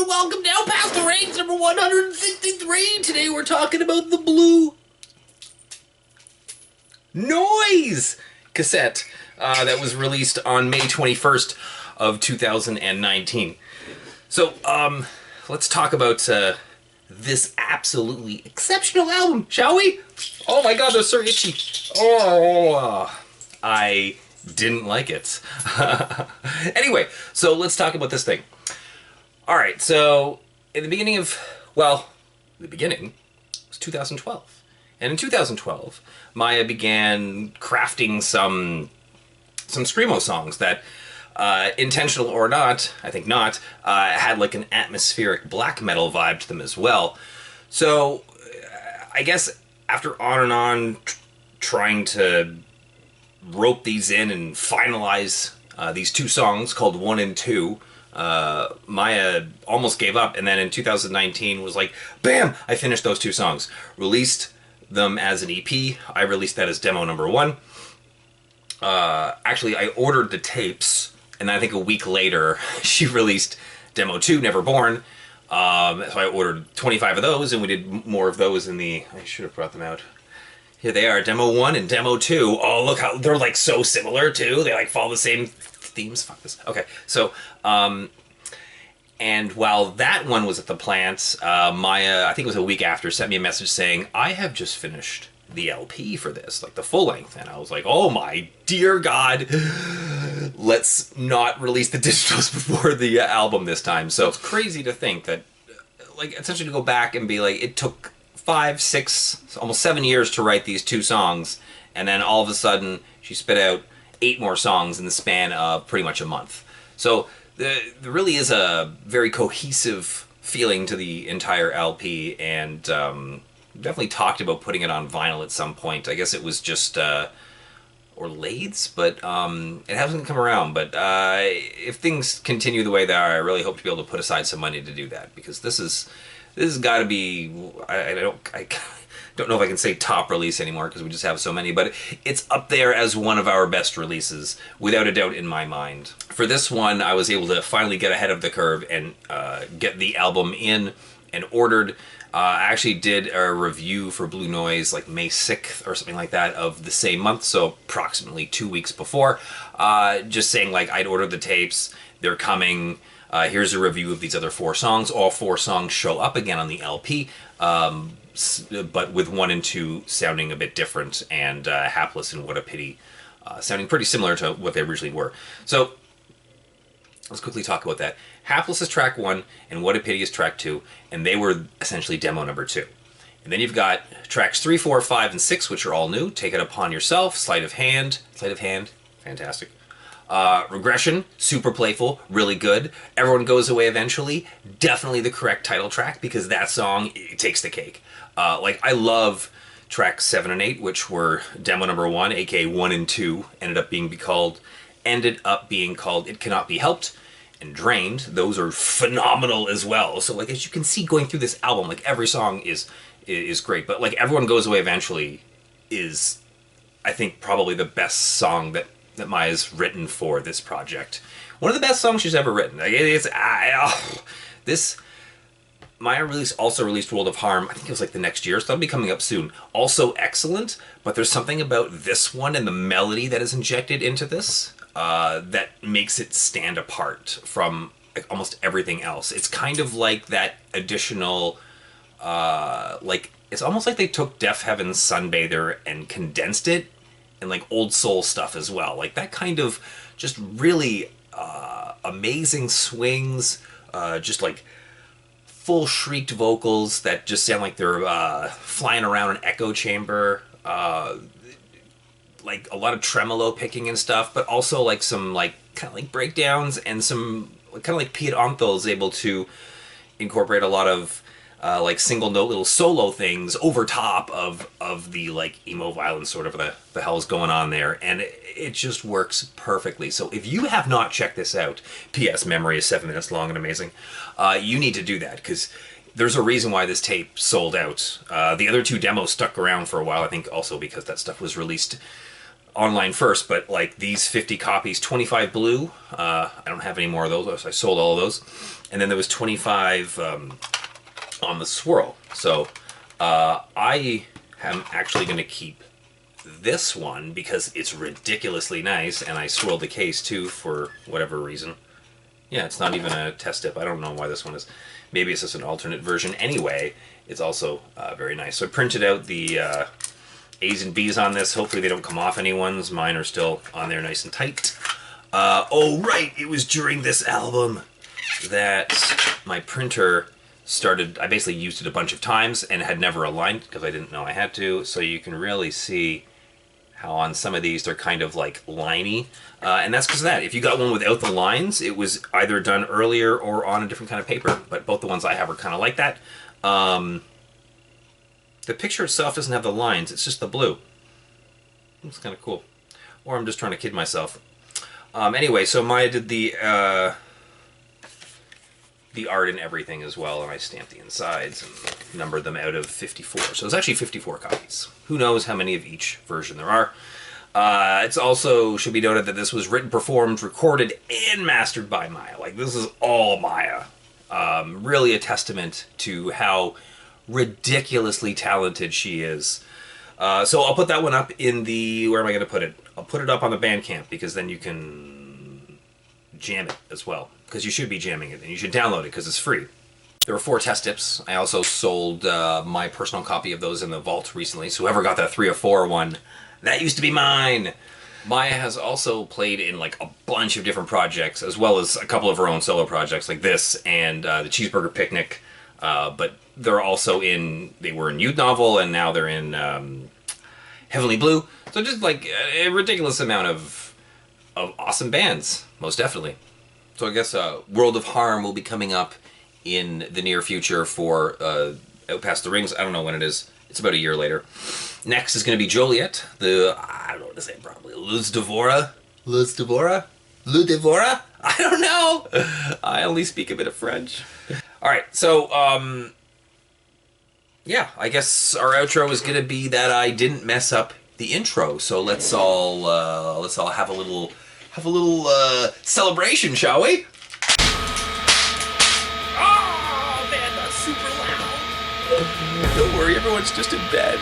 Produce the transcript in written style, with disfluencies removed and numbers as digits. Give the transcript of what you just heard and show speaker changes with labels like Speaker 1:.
Speaker 1: and welcome down past the ranks number 163. Today we're talking about the Blue Noise cassette that was released on May 21st of 2019. So, let's talk about this absolutely exceptional album, shall we? Oh my god, they're so itchy. Oh, I didn't like it. Anyway, so let's talk about this thing. Alright, so in the beginning of, the beginning was 2012. And in 2012, Maya began crafting some Screamo songs that, intentional or not, I think not, had like an atmospheric black metal vibe to them as well. So, I guess after on and on trying to rope these in and finalize these two songs called 1 and 2, Maya almost gave up, and then in 2019 was like, bam, I finished those two songs. Released them as an EP. I released that as demo number 1. Actually, I ordered the tapes, and I think a week later, she released demo 2, Never Born. So I ordered 25 of those, and we did more of those in the... I should have brought them out. Here they are, demo 1 and demo 2. Oh, look how... They're, like, so similar, too. They, like, follow the same themes. Fuck this. Okay, so... and while that one was at the plant, Maya, I think it was a week after, sent me a message saying, I have just finished the LP for this, like the full length. And I was like, oh my dear God, let's not release the digitals before the album this time. So it's crazy to think that, like, essentially to go back and be like, it took 5, 6, almost 7 years to write these two songs. And then all of a sudden, she spit out 8 more songs in the span of pretty much a month. So there really is a very cohesive feeling to the entire LP, and definitely talked about putting it on vinyl at some point. I guess it was just, or lathes, but it hasn't come around. But if things continue the way they are, I really hope to be able to put aside some money to do that, because this has got to be, I don't know if I can say top release anymore because we just have so many, but it's up there as one of our best releases, without a doubt in my mind. For this one, I was able to finally get ahead of the curve and get the album in and ordered. I actually did a review for Blue Noise like May 6th or something like that of the same month, so approximately 2 weeks before. Just saying, like, I'd ordered the tapes, they're coming, here's a review of these other 4 songs. All 4 songs show up again on the LP. But with 1 and 2 sounding a bit different, and Hapless and What a Pity sounding pretty similar to what they originally were. So let's quickly talk about that. Hapless is track 1, and What a Pity is track 2, and they were essentially demo number 2. And then you've got tracks 3, 4, 5, and 6, which are all new. Take It Upon Yourself, Sleight of Hand, fantastic. Regression, super playful, really good. Everyone Goes Away Eventually, definitely the correct title track, because that song, it takes the cake. Like, I love tracks 7 and 8, which were demo number 1, aka 1 and 2, ended up being called It Cannot Be Helped, and Drained. Those are phenomenal as well. So, like, as you can see going through this album, like, every song is great, but, like, Everyone Goes Away Eventually is, I think, probably the best song that Maya's written for this project. One of the best songs she's ever written. Like, Maya also released World of Harm, I think it was like the next year, so that'll be coming up soon. Also excellent, but there's something about this one and the melody that is injected into this that makes it stand apart from, like, almost everything else. It's kind of like that additional, it's almost like they took Deaf Heaven's Sunbather and condensed it, and like old soul stuff as well. Like that kind of just really amazing swings, just like full shrieked vocals that just sound like they're flying around an echo chamber, like a lot of tremolo picking and stuff, but also like some like kind of like breakdowns, and some kind of like Piet Anthel is able to incorporate a lot of like single note little solo things over top of the like emo violence sort of the hell's going on there, and it just works perfectly. So if you have not checked this out, P.S. Memory is 7 minutes long and amazing, you need to do that, because there's a reason why this tape sold out. The other 2 demos stuck around for a while, I think also because that stuff was released online first, but like these 50 copies, 25 blue. I don't have any more of those. I sold all of those. And then there was 25 on the swirl. So I am actually going to keep this one because it's ridiculously nice, and I swirled the case too for whatever reason. Yeah, it's not even a test tip. I don't know why this one is. Maybe it's just an alternate version. Anyway, it's also very nice. So I printed out the A's and B's on this. Hopefully they don't come off anyone's. Mine are still on there nice and tight. Oh, right. It was during this album that my printer started. I basically used it a bunch of times and had never aligned because I didn't know I had to. So you can really see how on some of these they're kind of like liney. And that's because of that. If you got one without the lines, it was either done earlier or on a different kind of paper. But both the ones I have are kind of like that. The picture itself doesn't have the lines. It's just the blue. It's kind of cool. Or I'm just trying to kid myself. Anyway, so Maya did the art and everything as well, and I stamped the insides and numbered them out of 54. So it's actually 54 copies. Who knows how many of each version there are. It's also should be noted that this was written, performed, recorded, and mastered by Maya. Like, this is all Maya. Really a testament to how ridiculously talented she is. So I'll put that one up in the... Where am I going to put it? I'll put it up on the Bandcamp, because then you can jam it as well. Because you should be jamming it, and you should download it because it's free. There were 4 test tips. I also sold my personal copy of those in the vault recently, so whoever got that 3 or 4 one, that used to be mine! Maya has also played in like a bunch of different projects, as well as a couple of her own solo projects like this and the Cheeseburger Picnic. But they're also in... They were in Youth Novel, and now they're in Heavenly Blue. So just like a ridiculous amount of awesome bands, most definitely. So I guess World of Harm will be coming up in the near future for Out Past the Rings. I don't know when it is. It's about a year later. Next is going to be Joliet. I don't know what to say properly. Luz Devora? Luz Devora? Lou Devora? I don't know. I only speak a bit of French. All right, so yeah, I guess our outro is going to be that I didn't mess up the intro. So let's all have a little celebration, shall we? Oh man, that's super loud. Don't worry, everyone's just in bed.